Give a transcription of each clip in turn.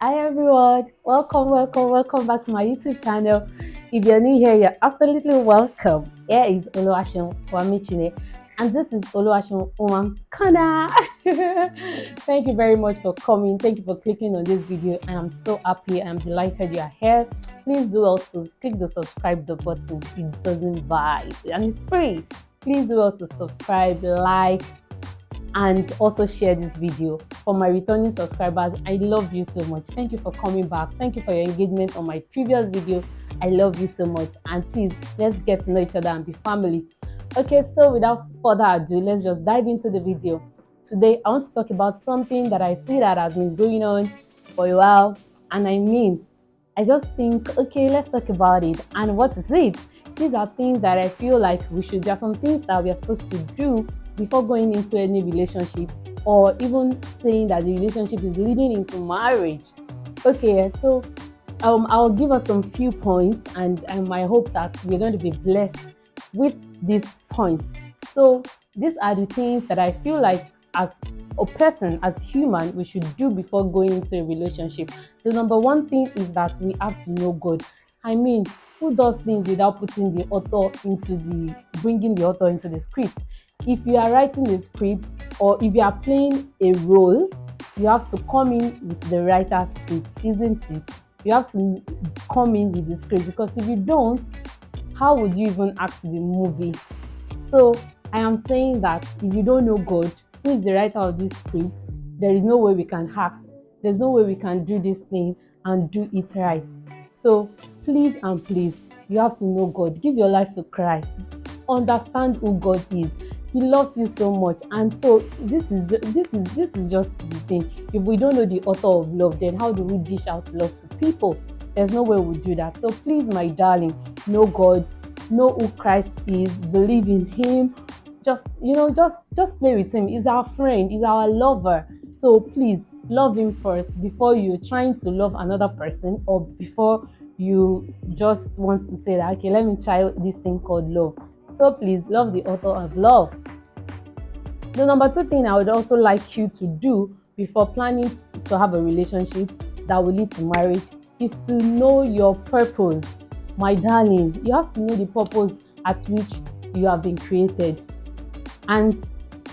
Hi everyone, welcome back to my YouTube channel. If you're new here, you're absolutely welcome. Here is Oluwaseun Wamichine, and this is Oluwaseun Umam's Corner. Thank you very much for coming. Thank you for clicking on this video. I am so happy. I'm delighted you are here. Please do also click the subscribe the button. It doesn't buy and it's free. Please do also subscribe, like, and also share this video. For my returning subscribers, I love you so much. Thank you for coming back. Thank you for your engagement on my previous video. I love you so much, and please, let's get to know each other and be family. Okay, so without further ado, let's just dive into the video. Today I want to talk about something that I see that has been going on for a while, and I just think, okay, let's talk about it. And what is it? These are things that I feel like there are some things that we are supposed to do before going into any relationship, or even saying that the relationship is leading into marriage. Okay, so I'll give us some few points, and I hope that we're going to be blessed with these points. So these are the things that I feel like as a person, as human, we should do before going into a relationship. The number one thing is that we have to know God. I mean, who does things without bringing the author into the script? If you are writing a script, or if you are playing a role, you have to come in with the writer's script, isn't it? You have to come in with the script, because if you don't, how would you even act the movie? So I am saying that if you don't know God, who is the writer of this script, there is no way we can act. There's no way we can do this thing and do it right. So please and please, you have to know God. Give your life to Christ. Understand who God is. He loves you so much, and so this is just the thing. If we don't know the author of love, then how do we dish out love to people? There's no way we do that. So please, my darling, know God, know who Christ is, believe in Him. Just play with Him. He's our friend. He's our lover. So please love Him first before you're trying to love another person, or before you just want to say that, okay, let me try this thing called love. So please love the author of love. The number two thing I would also like you to do before planning to have a relationship that will lead to marriage is to know your purpose. My darling, you have to know the purpose at which you have been created. And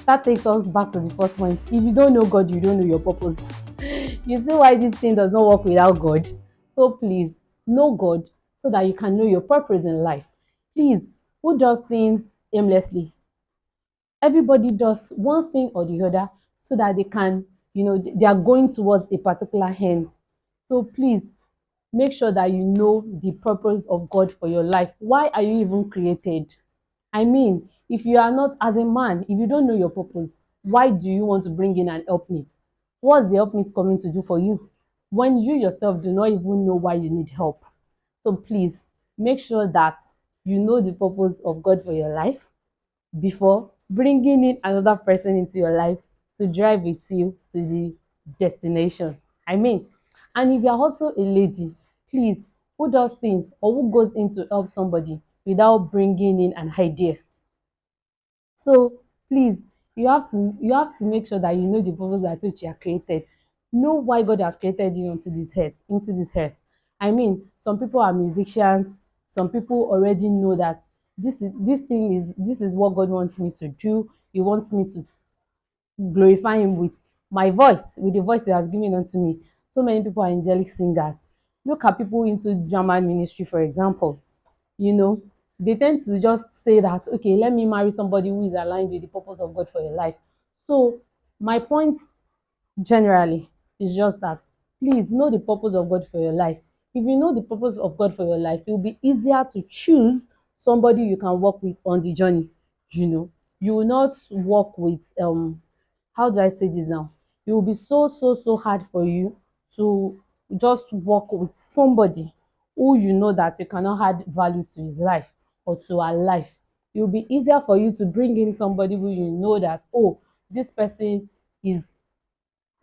that takes us back to the first point. If you don't know God, you don't know your purpose. You see why this thing does not work without God? So please know God so that you can know your purpose in life. Please, who does things aimlessly? Everybody does one thing or the other so that they can, they are going towards a particular end. So please make sure that you know the purpose of God for your life. Why are you even created? I mean, if you are not, as a man, if you don't know your purpose, why do you want to bring in an helpmate? What's the helpmate coming to do for you when you yourself do not even know why you need help? So please make sure that you know the purpose of God for your life before bringing in another person into your life to drive with you to the destination. I mean, and if you're also a lady, please, who does things or who goes in to help somebody without bringing in an idea? So please, you have to make sure that you know the purpose at which you are created. Know why God has created you into this earth. I mean, some people are musicians. Some people already know that this is what God wants me to do. He wants me to glorify Him with my voice, with the voice He has given unto me. So many people are angelic singers. Look at people into German ministry, for example. you know, they tend to just say that, okay, let me marry somebody who is aligned with the purpose of God for your life. So, my point generally is just that please know the purpose of God for your life. If you know the purpose of God for your life, it will be easier to choose somebody you can work with on the journey. You will not work with how do I say this now? It will be so hard for you to just work with somebody who you know that you cannot add value to his life or to her life. It will be easier for you to bring in somebody who you know that, oh, this person is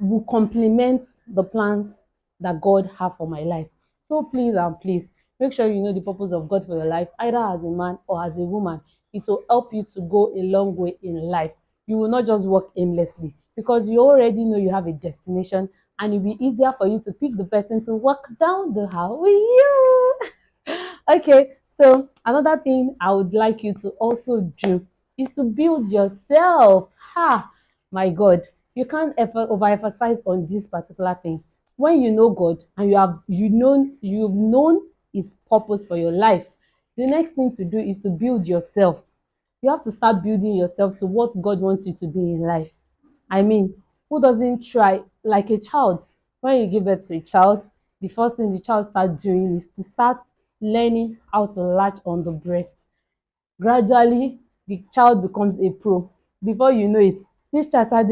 will complement the plans that God have for my life. So please and please make sure you know the purpose of God for your life, either as a man or as a woman. It will help you to go a long way in life. You will not just walk aimlessly, because you already know you have a destination and it'll be easier for you to pick the person to walk down the hall with you. Okay, so another thing I would like you to also do is to build yourself. Ha, my God, you can't ever overemphasize on this particular thing. When you know God and you've known His purpose for your life, the next thing to do is to build yourself. You have to start building yourself to what God wants you to be in life. I mean, who doesn't try like a child? When you give birth to a child, the first thing the child starts doing is to start learning how to latch on the breast. Gradually, the child becomes a pro. Before you know it, this child starts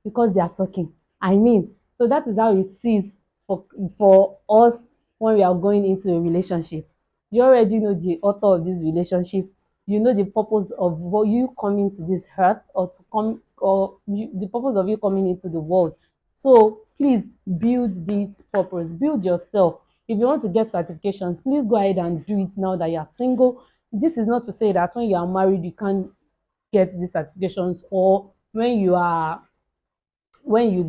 because they are sucking. I mean, so that is how it is for us when we are going into a relationship. You already know the author of this relationship. You know the purpose of what you coming to this earth or to come or the purpose of you coming into the world. So please build this purpose, build yourself. If you want to get certifications, please go ahead and do it now that you are single. This is not to say that when you are married you can't get these certifications, or when you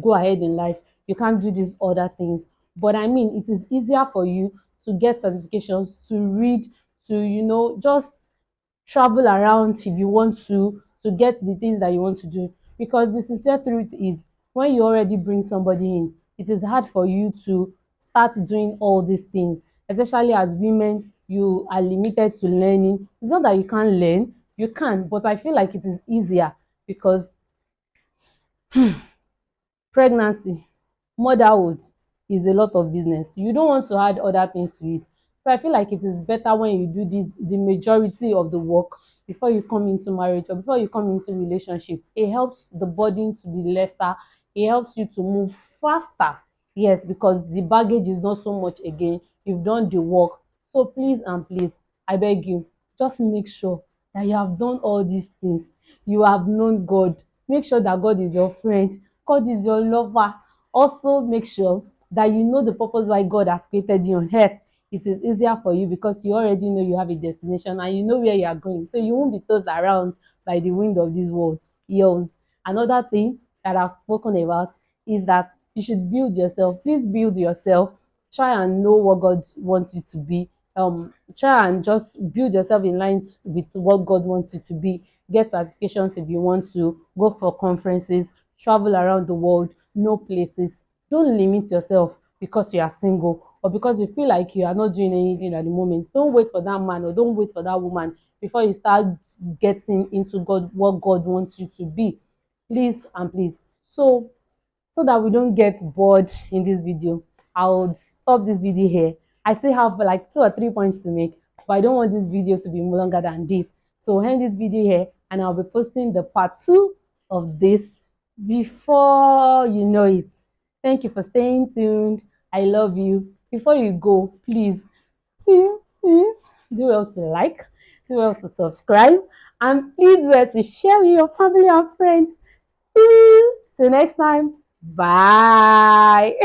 go ahead in life you can't do these other things. But I mean, it is easier for you to get certifications, to read, to just travel around if you want to get the things that you want to do. Because the sincere truth is, when you already bring somebody in, it is hard for you to start doing all these things. Especially as women, you are limited to learning. It's not that you can't learn, you can, but I feel like it is easier because pregnancy, motherhood is a lot of business. You don't want to add other things to it. So I feel like it is better when you do this the majority of the work before you come into marriage or before you come into relationship. It helps the burden to be lesser. It helps you to move faster. Yes, because the baggage is not so much again. You've done the work. So please and please, I beg you, just make sure that you have done all these things. You have known God. Make sure that God is your friend. God is your lover. Also, make sure that you know the purpose why God has created you on earth. It is easier for you because you already know you have a destination and you know where you are going. So you won't be tossed around by the wind of this world. Yes. Another thing that I've spoken about is that you should build yourself. Please build yourself. Try and know what God wants you to be. Try and just build yourself in line with what God wants you to be. Get certifications if you want to. Go for conferences. Travel around the world. Know places. Don't limit yourself because you are single or because you feel like you are not doing anything at the moment. Don't wait for that man or don't wait for that woman before you start getting into what God wants you to be. Please and please. So that we don't get bored in this video, I'll stop this video here. I still have like 2 or 3 points to make, but I don't want this video to be longer than this. So I'll end this video here and I'll be posting the part 2 of this before you know it. Thank you for staying tuned. I love you. Before you go, please do well to like, do well to subscribe, and please do well to share with your family and friends. Till next time. Bye.